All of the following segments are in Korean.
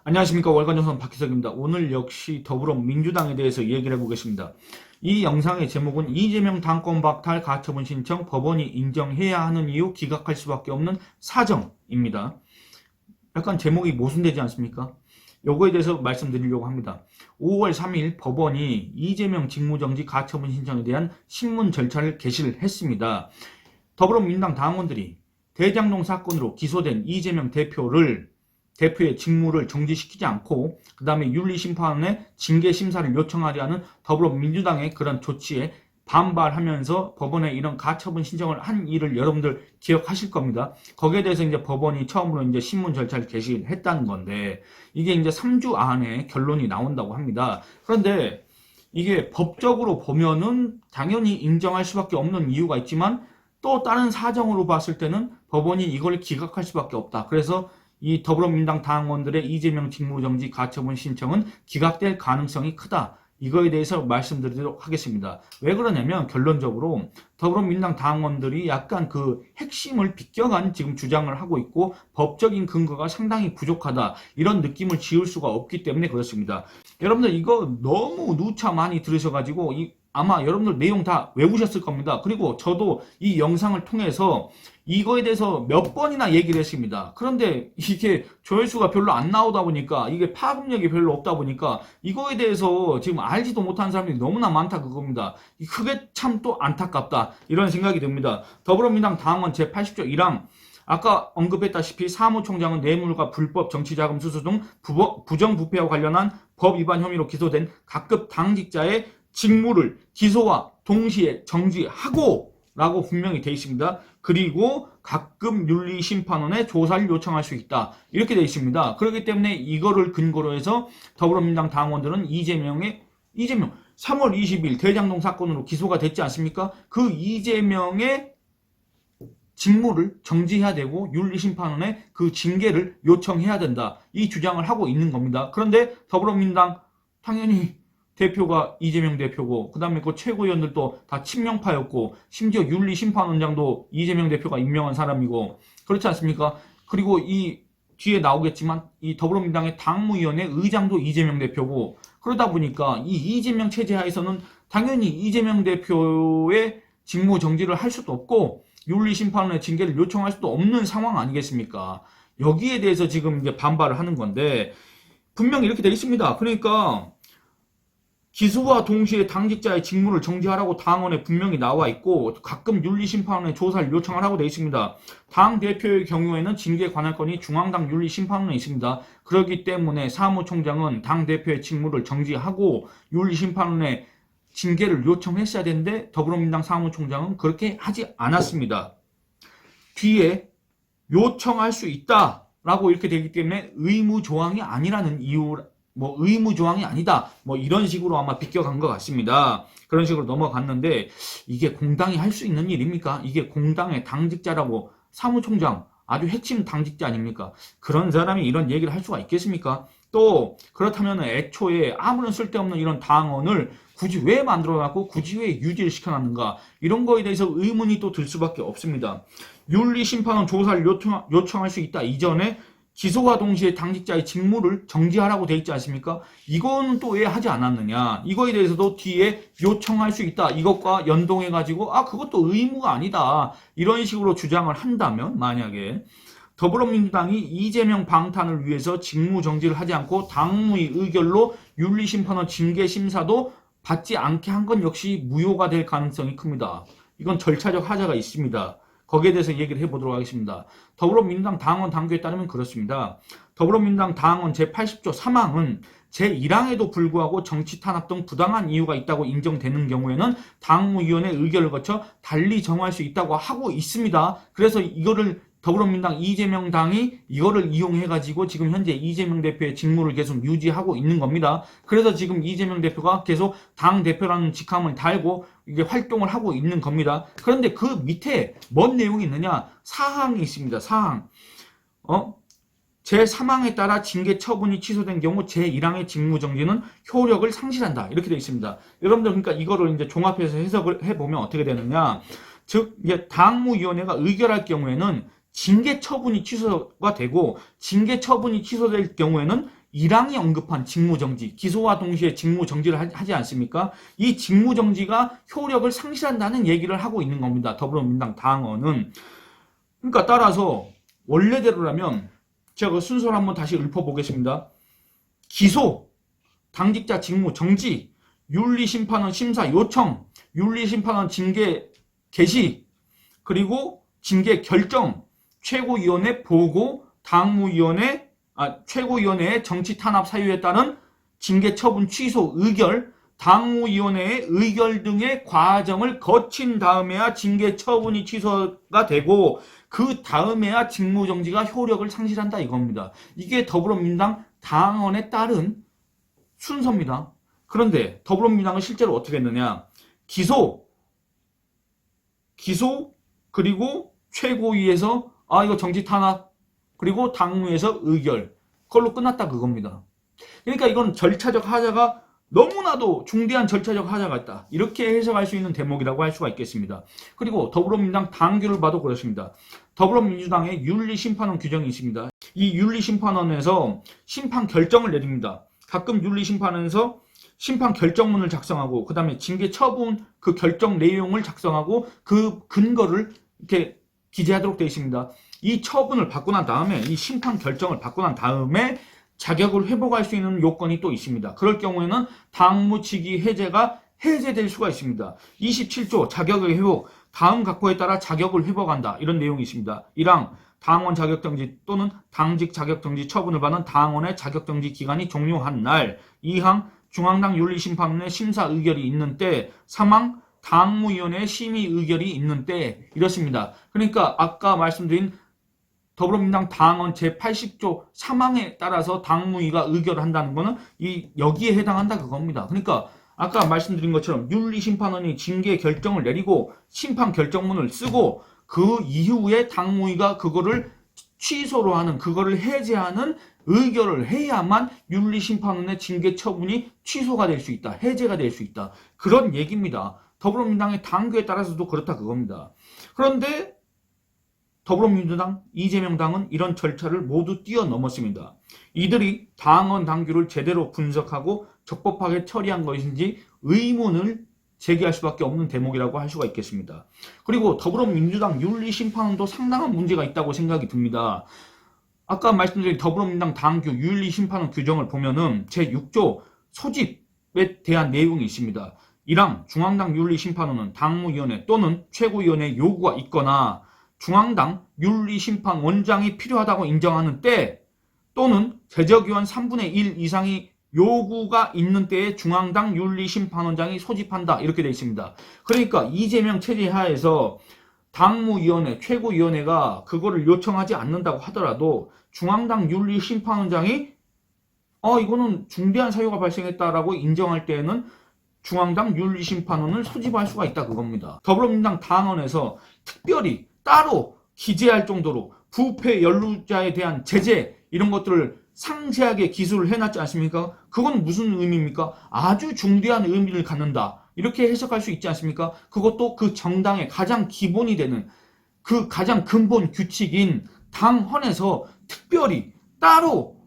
안녕하십니까. 월간조선 박희석입니다. 오늘 역시 더불어민주당에 대해서 얘기를 해보겠습니다. 이 영상의 제목은 이재명 당권 박탈 가처분 신청 법원이 인정해야 하는 이유 기각할 수밖에 없는 사정입니다. 약간 제목이 모순되지 않습니까? 요거에 대해서 말씀드리려고 합니다. 5월 3일 법원이 이재명 직무정지 가처분 신청에 대한 신문 절차를 개시를 했습니다. 더불어민주당 당원들이 대장동 사건으로 기소된 이재명 대표의 직무를 정지시키지 않고 그 다음에 윤리심판원의 징계심사를 요청하려 하는 더불어민주당의 그런 조치에 반발하면서 법원에 이런 가처분 신청을 한 일을 여러분들 기억하실 겁니다. 거기에 대해서 이제 법원이 처음으로 이제 신문 절차를 개시했다는 건데 이게 이제 3주 안에 결론이 나온다고 합니다. 그런데 이게 법적으로 보면은 당연히 인정할 수밖에 없는 이유가 있지만 또 다른 사정으로 봤을 때는 법원이 이걸 기각할 수밖에 없다. 그래서 이 더불어민주당 당원들의 이재명 직무정지 가처분 신청은 기각될 가능성이 크다. 이거에 대해서 말씀드리도록 하겠습니다. 왜 그러냐면 결론적으로 더불어민주당 당원들이 약간 그 핵심을 비껴간 지금 주장을 하고 있고 법적인 근거가 상당히 부족하다. 이런 느낌을 지울 수가 없기 때문에 그렇습니다. 여러분들 이거 너무 누차 많이 들으셔가지고 아마 여러분들 내용 다 외우셨을 겁니다. 그리고 저도 이 영상을 통해서 이거에 대해서 몇 번이나 얘기를 했습니다. 그런데 이게 조회수가 별로 안 나오다 보니까 이게 파급력이 별로 없다 보니까 이거에 대해서 지금 알지도 못하는 사람들이 너무나 많다 그겁니다. 그게 참 또 안타깝다 이런 생각이 듭니다. 더불어민주당 당원 제80조 1항 아까 언급했다시피 사무총장은 뇌물과 불법 정치자금 수수 등 부정부패와 관련한 법 위반 혐의로 기소된 각급 당직자의 직무를 기소와 동시에 정지하고 라고 분명히 되어 있습니다. 그리고 각급 윤리심판원에 조사를 요청할 수 있다. 이렇게 되어 있습니다. 그렇기 때문에 이거를 근거로 해서 더불어민주당 당원들은 이재명 3월 20일 대장동 사건으로 기소가 됐지 않습니까? 그 이재명의 직무를 정지해야 되고 윤리심판원에 그 징계를 요청해야 된다. 이 주장을 하고 있는 겁니다. 그런데 더불어민주당 당연히 대표가 이재명 대표고 그 다음에 그 최고위원들도 다 친명파였고 심지어 윤리심판원장도 이재명 대표가 임명한 사람이고 그렇지 않습니까? 그리고 이 뒤에 나오겠지만 이 더불어민주당의 당무위원회 의장도 이재명 대표고 그러다 보니까 이 이재명 체제 하에서는 당연히 이재명 대표의 직무 정지를 할 수도 없고 윤리심판원의 징계를 요청할 수도 없는 상황 아니겠습니까? 여기에 대해서 지금 이제 반발을 하는 건데 분명히 이렇게 되어 있습니다. 그러니까 기소와 동시에 당직자의 직무를 정지하라고 당원에 분명히 나와 있고 가끔 윤리심판원에 조사를 요청하라고 되어 있습니다. 당대표의 경우에는 징계 관할권이 중앙당 윤리심판원에 있습니다. 그렇기 때문에 사무총장은 당대표의 직무를 정지하고 윤리심판원에 징계를 요청했어야 되는데 더불어민주당 사무총장은 그렇게 하지 않았습니다. 뒤에 요청할 수 있다라고 이렇게 되기 때문에 의무조항이 아니라는 이유로 의무조항이 아니다. 이런 식으로 아마 비껴간 것 같습니다. 그런 식으로 넘어갔는데 이게 공당이 할 수 있는 일입니까? 이게 공당의 당직자라고 사무총장 아주 핵심 당직자 아닙니까? 그런 사람이 이런 얘기를 할 수가 있겠습니까? 또 그렇다면 애초에 아무런 쓸데없는 이런 당원을 굳이 왜 만들어놨고 굳이 왜 유지를 시켜놨는가 이런 거에 대해서 의문이 또 들 수밖에 없습니다. 윤리심판원 조사를 요청할 수 있다 이전에 기소와 동시에 당직자의 직무를 정지하라고 돼 있지 않습니까? 이건 또 왜 하지 않았느냐? 이거에 대해서도 뒤에 요청할 수 있다. 이것과 연동해가지고 그것도 의무가 아니다. 이런 식으로 주장을 한다면 만약에 더불어민주당이 이재명 방탄을 위해서 직무 정지를 하지 않고 당무의 의결로 윤리심판원 징계심사도 받지 않게 한 건 역시 무효가 될 가능성이 큽니다. 이건 절차적 하자가 있습니다. 거기에 대해서 얘기를 해보도록 하겠습니다. 더불어민주당 당원 당규에 따르면 그렇습니다. 더불어민주당 당원 제80조 3항은 제1항에도 불구하고 정치 탄압 등 부당한 이유가 있다고 인정되는 경우에는 당무위원회 의결을 거쳐 달리 정할 수 있다고 하고 있습니다. 그래서 이거를 더불어민주당 이재명 당이 이거를 이용해가지고 지금 현재 이재명 대표의 직무를 계속 유지하고 있는 겁니다. 그래서 지금 이재명 대표가 계속 당 대표라는 직함을 달고 이게 활동을 하고 있는 겁니다. 그런데 그 밑에 뭔 내용이 있느냐? 사항이 있습니다. 사항. 제3항에 따라 징계 처분이 취소된 경우 제1항의 직무정지는 효력을 상실한다. 이렇게 되어 있습니다. 여러분들 그러니까 이거를 이제 종합해서 해석을 해보면 어떻게 되느냐? 즉, 이제 당무위원회가 의결할 경우에는 징계 처분이 취소가 되고 징계 처분이 취소될 경우에는 1항이 언급한 직무정지, 기소와 동시에 직무정지를 하지 않습니까? 이 직무정지가 효력을 상실한다는 얘기를 하고 있는 겁니다. 더불어민주당 당원은. 그러니까 따라서 원래대로라면 제가 그 순서를 한번 다시 읊어보겠습니다. 기소, 당직자 직무 정지, 윤리심판원 심사 요청, 윤리심판원 징계 개시, 그리고 징계 결정, 최고위원회 보고, 최고위원회의 정치 탄압 사유에 따른 징계 처분 취소 의결, 당무위원회의 의결 등의 과정을 거친 다음에야 징계 처분이 취소가 되고 그 다음에야 직무정지가 효력을 상실한다 이겁니다. 이게 더불어민주당 당원에 따른 순서입니다. 그런데 더불어민주당은 실제로 어떻게 했느냐. 기소 그리고 최고위에서 이거 정치 탄압, 그리고 당무에서 의결, 그걸로 끝났다 그겁니다. 그러니까 이건 절차적 하자가 너무나도 중대한 절차적 하자가 있다. 이렇게 해석할 수 있는 대목이라고 할 수가 있겠습니다. 그리고 더불어민주당 당규를 봐도 그렇습니다. 더불어민주당의 윤리심판원 규정이 있습니다. 이 윤리심판원에서 심판 결정을 내립니다. 가끔 윤리심판원에서 심판 결정문을 작성하고 그 다음에 징계 처분 그 결정 내용을 작성하고 그 근거를 이렇게 기재하도록 되어 있습니다. 이 처분을 받고 난 다음에 이 심판 결정을 받고 난 다음에 자격을 회복할 수 있는 요건이 또 있습니다. 그럴 경우에는 당무직위 해제가 해제될 수가 있습니다. 27조 자격의 회복, 다음 각호에 따라 자격을 회복한다. 이런 내용이 있습니다. 1항 당원 자격정지 또는 당직 자격정지 처분을 받는 당원의 자격정지 기간이 종료한 날. 2항 중앙당 윤리심판원의 심사 의결이 있는 때. 3항 당무위원회의 심의 의결이 있는 때. 이렇습니다. 그러니까 아까 말씀드린 더불어민주당 당원 제80조 3항에 따라서 당무위가 의결을 한다는 거는 여기에 해당한다 그겁니다. 그러니까 아까 말씀드린 것처럼 윤리심판원이 징계 결정을 내리고 심판 결정문을 쓰고 그 이후에 당무위가 그거를 취소로 하는, 그거를 해제하는 의결을 해야만 윤리심판원의 징계 처분이 취소가 될 수 있다. 해제가 될 수 있다. 그런 얘기입니다. 더불어민주당의 당규에 따라서도 그렇다 그겁니다. 그런데 더불어민주당, 이재명 당은 이런 절차를 모두 뛰어넘었습니다. 이들이 당원 당규를 제대로 분석하고 적법하게 처리한 것인지 의문을 제기할 수밖에 없는 대목이라고 할 수가 있겠습니다. 그리고 더불어민주당 윤리심판원도 상당한 문제가 있다고 생각이 듭니다. 아까 말씀드린 더불어민주당 당규 윤리심판원 규정을 보면은 제6조 소집에 대한 내용이 있습니다. 1항 중앙당 윤리심판원은 당무위원회 또는 최고위원회 요구가 있거나 중앙당 윤리심판원장이 필요하다고 인정하는 때 또는 제적의원 3분의 1 이상이 요구가 있는 때에 중앙당 윤리심판원장이 소집한다. 이렇게 되어 있습니다. 그러니까 이재명 체제 하에서 당무위원회, 최고위원회가 그거를 요청하지 않는다고 하더라도 중앙당 윤리심판원장이 이거는 중대한 사유가 발생했다라고 인정할 때에는 중앙당 윤리심판원을 소집할 수가 있다 그겁니다. 더불어민주당 당원에서 특별히 따로 기재할 정도로 부패 연루자에 대한 제재 이런 것들을 상세하게 기술을 해놨지 않습니까? 그건 무슨 의미입니까? 아주 중대한 의미를 갖는다. 이렇게 해석할 수 있지 않습니까? 그것도 그 정당의 가장 기본이 되는 그 가장 근본 규칙인 당헌에서 특별히 따로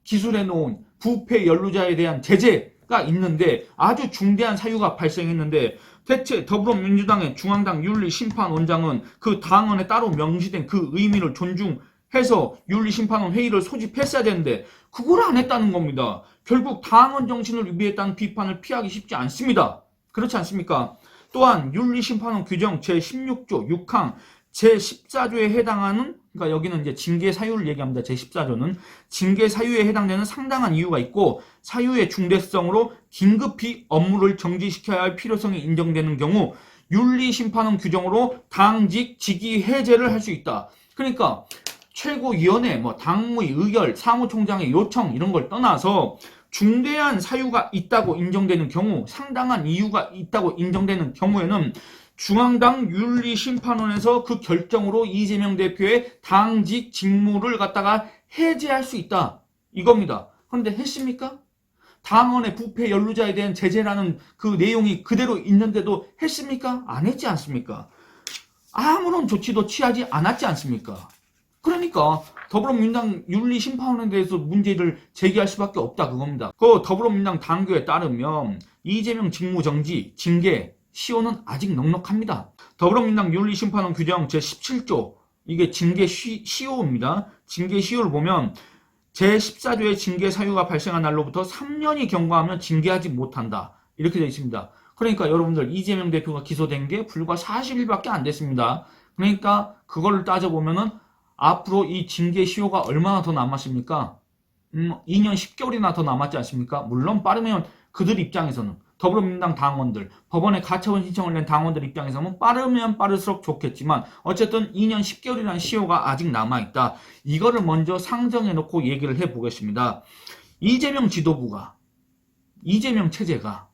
기술해 놓은 부패 연루자에 대한 제재가 있는데 아주 중대한 사유가 발생했는데 대체 더불어민주당의 중앙당 윤리심판원장은 그 당헌에 따로 명시된 그 의미를 존중해서 윤리심판원 회의를 소집했어야 되는데 그걸 안 했다는 겁니다. 결국 당헌 정신을 위배했다는 비판을 피하기 쉽지 않습니다. 그렇지 않습니까? 또한 윤리심판원 규정 제16조 6항 제14조에 해당하는, 그러니까 여기는 이제 징계 사유를 얘기합니다. 제14조는 징계 사유에 해당되는 상당한 이유가 있고 사유의 중대성으로 긴급히 업무를 정지시켜야 할 필요성이 인정되는 경우 윤리심판원 규정으로 당직 직위 해제를 할 수 있다. 그러니까 최고위원회, 당무위 의결, 사무총장의 요청 이런 걸 떠나서 중대한 사유가 있다고 인정되는 경우, 상당한 이유가 있다고 인정되는 경우에는 중앙당 윤리심판원에서 그 결정으로 이재명 대표의 당직 직무를 갖다가 해제할 수 있다. 이겁니다. 그런데 했습니까? 당원의 부패 연루자에 대한 제재라는 그 내용이 그대로 있는데도 했습니까? 안 했지 않습니까? 아무런 조치도 취하지 않았지 않습니까? 그러니까 더불어민주당 윤리심판원에 대해서 문제를 제기할 수밖에 없다 그겁니다. 그 더불어민주당 당규에 따르면 이재명 직무정지, 징계, 시효는 아직 넉넉합니다. 더불어민주당 윤리심판원 규정 제17조 이게 징계 시효입니다. 징계 시효를 보면 제14조의 징계 사유가 발생한 날로부터 3년이 경과하면 징계하지 못한다. 이렇게 되어 있습니다. 그러니까 여러분들 이재명 대표가 기소된 게 불과 40일밖에 안 됐습니다. 그러니까 그거를 따져보면은 앞으로 이 징계 시효가 얼마나 더 남았습니까? 2년 10개월이나 더 남았지 않습니까? 물론 빠르면 그들 입장에서는 더불어민주당 당원들, 법원에 가처분 신청을 낸 당원들 입장에서는 빠르면 빠를수록 좋겠지만 어쨌든 2년 10개월이라는 시효가 아직 남아있다. 이거를 먼저 상정해 놓고 얘기를 해보겠습니다. 이재명 지도부가, 이재명 체제가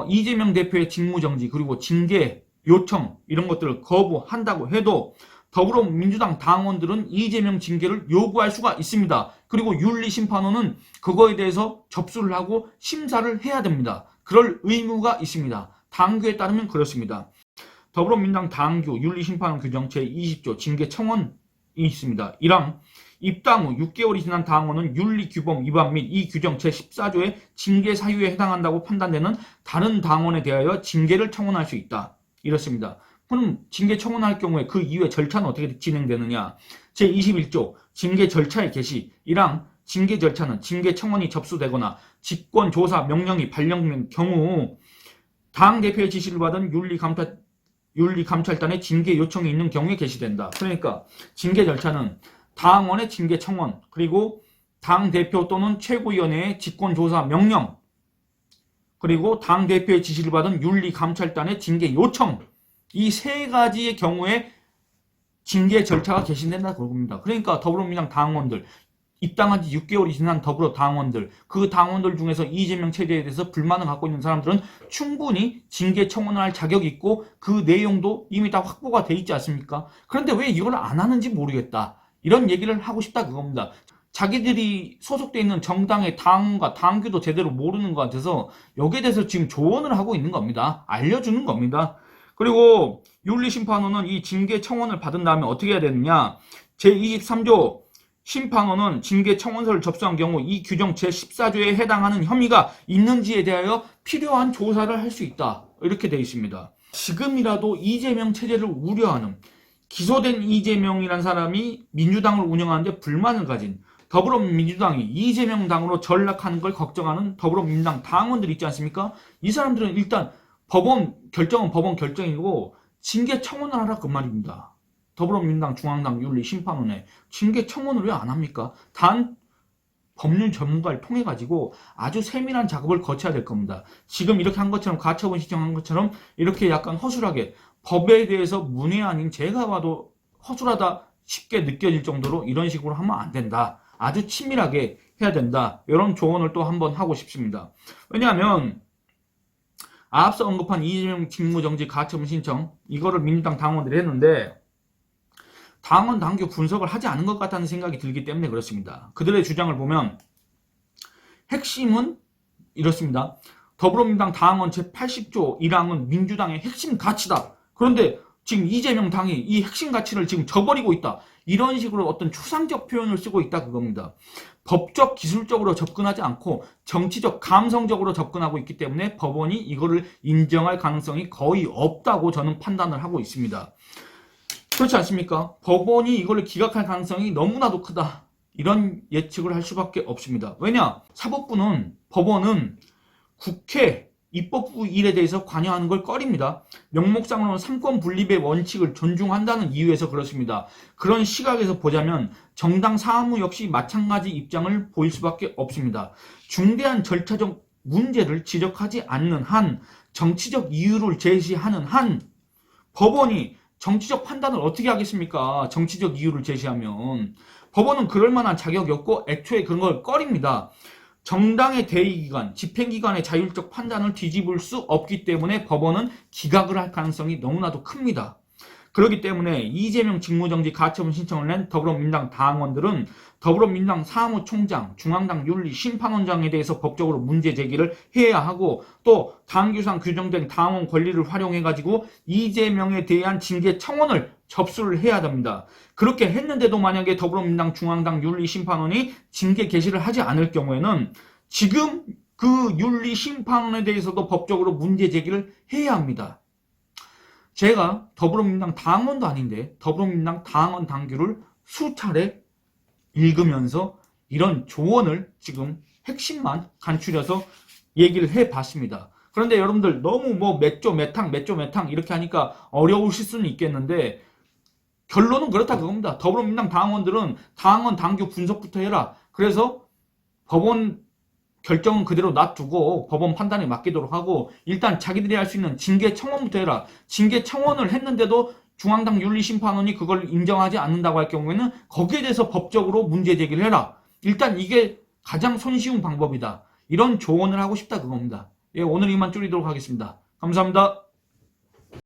이재명 대표의 직무정지 그리고 징계 요청 이런 것들을 거부한다고 해도 더불어민주당 당원들은 이재명 징계를 요구할 수가 있습니다. 그리고 윤리심판원은 그거에 대해서 접수를 하고 심사를 해야 됩니다. 그럴 의무가 있습니다. 당규에 따르면 그렇습니다. 더불어민주당 당규 윤리심판원 규정 제20조 징계 청원이 있습니다. 1항 입당 후 6개월이 지난 당원은 윤리규범 위반 및 이 규정 제14조의 징계 사유에 해당한다고 판단되는 다른 당원에 대하여 징계를 청원할 수 있다. 이렇습니다. 그럼 징계 청원할 경우에 그 이후에 절차는 어떻게 진행되느냐? 제21조 징계 절차의 개시 1항 징계 절차는 징계 청원이 접수되거나 직권조사 명령이 발령된 경우 당대표의 지시를 받은 윤리감찰단의 징계 요청이 있는 경우에 개시된다. 그러니까 징계 절차는 당원의 징계 청원 그리고 당대표 또는 최고위원회의 직권조사 명령 그리고 당대표의 지시를 받은 윤리감찰단의 징계 요청 이 세 가지의 경우에 징계 절차가 개시된다 그겁니다. 그러니까 더불어민주당 당원들 입당한 지 6개월이 지난 더불어 당원들 그 당원들 중에서 이재명 체제에 대해서 불만을 갖고 있는 사람들은 충분히 징계 청원할 자격이 있고 그 내용도 이미 다 확보가 돼 있지 않습니까? 그런데 왜 이걸 안 하는지 모르겠다. 이런 얘기를 하고 싶다 그겁니다. 자기들이 소속돼 있는 정당의 당과 당규도 제대로 모르는 것 같아서 여기에 대해서 지금 조언을 하고 있는 겁니다. 알려주는 겁니다. 그리고 윤리심판원은 이 징계 청원을 받은 다음에 어떻게 해야 되느냐? 제23조 심판원은 징계 청원서를 접수한 경우 이 규정 제14조에 해당하는 혐의가 있는지에 대하여 필요한 조사를 할 수 있다. 이렇게 되어 있습니다. 지금이라도 이재명 체제를 우려하는 기소된 이재명이라는 사람이 민주당을 운영하는데 불만을 가진 더불어민주당이 이재명 당으로 전락하는 걸 걱정하는 더불어민주당 당원들이 있지 않습니까? 이 사람들은 일단 법원 결정은 법원 결정이고 징계 청원을 하라 그 말입니다. 더불어민주당 중앙당 윤리심판원에 징계 청원을 왜 안 합니까? 단 법률 전문가를 통해 가지고 아주 세밀한 작업을 거쳐야 될 겁니다. 지금 이렇게 한 것처럼 가처분 신청한 것처럼 이렇게 약간 허술하게 법에 대해서 문외한인 제가 봐도 허술하다 쉽게 느껴질 정도로 이런 식으로 하면 안 된다. 아주 치밀하게 해야 된다. 이런 조언을 또 한번 하고 싶습니다. 왜냐하면 앞서 언급한 이재명 직무정지 가처분 신청 이거를 민주당 당원들이 했는데 당원 당규 분석을 하지 않은 것 같다는 생각이 들기 때문에 그렇습니다. 그들의 주장을 보면 핵심은 이렇습니다. 더불어민주당 당원 제80조 1항은 민주당의 핵심 가치다. 그런데 지금 이재명 당이 이 핵심 가치를 지금 저버리고 있다. 이런 식으로 어떤 추상적 표현을 쓰고 있다 그겁니다. 법적 기술적으로 접근하지 않고 정치적 감성적으로 접근하고 있기 때문에 법원이 이거를 인정할 가능성이 거의 없다고 저는 판단을 하고 있습니다. 그렇지 않습니까? 법원이 이걸 기각할 가능성이 너무나도 크다. 이런 예측을 할 수밖에 없습니다. 왜냐? 사법부는 법원은 국회 입법부 일에 대해서 관여하는 걸 꺼립니다. 명목상으로는 삼권 분립의 원칙을 존중한다는 이유에서 그렇습니다. 그런 시각에서 보자면 정당 사무 역시 마찬가지 입장을 보일 수밖에 없습니다. 중대한 절차적 문제를 지적하지 않는 한, 정치적 이유를 제시하는 한, 법원이 정치적 판단을 어떻게 하겠습니까? 정치적 이유를 제시하면. 법원은 그럴 만한 자격이 없고 애초에 그런 걸 꺼립니다. 정당의 대의기관, 집행기관의 자율적 판단을 뒤집을 수 없기 때문에 법원은 기각을 할 가능성이 너무나도 큽니다. 그렇기 때문에 이재명 직무정지 가처분 신청을 낸 더불어민주당 당원들은 더불어민주당 사무총장, 중앙당 윤리심판원장에 대해서 법적으로 문제 제기를 해야 하고 또 당규상 규정된 당원 권리를 활용해가지고 이재명에 대한 징계 청원을 접수를 해야 됩니다. 그렇게 했는데도 만약에 더불어민주당 중앙당 윤리심판원이 징계 개시를 하지 않을 경우에는 지금 그 윤리심판원에 대해서도 법적으로 문제 제기를 해야 합니다. 제가 더불어민주당 당원도 아닌데 더불어민주당 당원 당규를 수차례 읽으면서 이런 조언을 지금 핵심만 간추려서 얘기를 해봤습니다. 그런데 여러분들 너무 뭐 몇조 몇탕 이렇게 하니까 어려우실 수는 있겠는데 결론은 그렇다 그겁니다. 더불어민주당 당원들은 당원 당규 분석부터 해라. 그래서 법원 결정은 그대로 놔두고 법원 판단에 맡기도록 하고 일단 자기들이 할 수 있는 징계 청원부터 해라. 징계 청원을 했는데도 중앙당 윤리심판원이 그걸 인정하지 않는다고 할 경우에는 거기에 대해서 법적으로 문제 제기를 해라. 일단 이게 가장 손쉬운 방법이다. 이런 조언을 하고 싶다 그겁니다. 예, 오늘 이만 줄이도록 하겠습니다. 감사합니다.